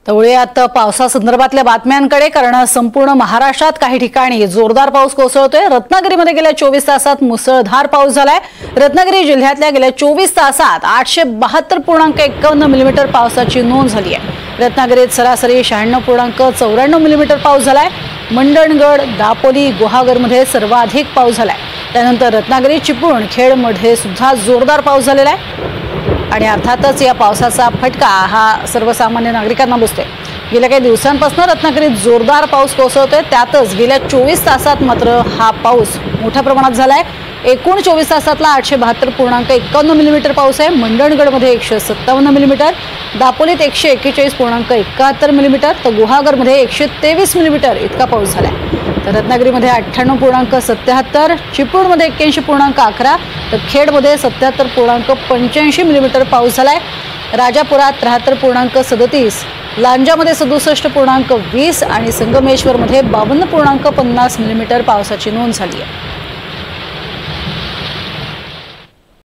वळूयात पावसासंदर्भातल्या बातम्यांकडे, कारण संपूर्ण महाराष्ट्रात काही ठिकाणी जोरदार पाऊस कोसळतोय। रत्नागिरीमध्ये गेल्या 24 तासात मुसळधार पाऊस झालाय। रत्नागिरी जिल्ह्यातल्या गेल्या 24 तासात 872.51 मिलीमीटर पावसाची नोंद झाली आहे। रत्नागिरीत सरासरी 96.94 मिलीमीटर पाऊस झालाय। मंडणगड, दापोली, गुहागरमध्ये सर्वाधिक पाऊस झालाय। त्यानंतर रत्नागिरी, चिपळूण, खेडमध्ये सुद्धा जोरदार पाऊस झालेला आहे आणि अर्थातच या पावसाचा फटका हा सर्वसामान्य नागरिकांना बसतोय। गेल्या काही दिवसांपासून रत्नागिरीत जोरदार पाऊस कोसळतोय, त्यातच गेल्या 24 तासात मात्र हा पाऊस मोठ्या प्रमाणात झालाय। एकूण 24 तासातला 872.51 मिलीमीटर पाऊस आहे। मंडणगडमध्ये 157 मिलीमीटर, दापोलीत 141.71 मिलीमीटर, तर गुहागरमध्ये 123 मिलीमीटर इतका पाऊस झालाय। तर रत्नागिरीमध्ये 98.77, चिपळूणमध्ये 81.11, तर खेडमध्ये 77.85 मिलीमीटर पाऊस झालाय। राजापुरात 73.37, लांजामध्ये 67.20 आणि संगमेश्वरमध्ये 52.50 मिलीमीटर पावसाची नोंद झाली आहे।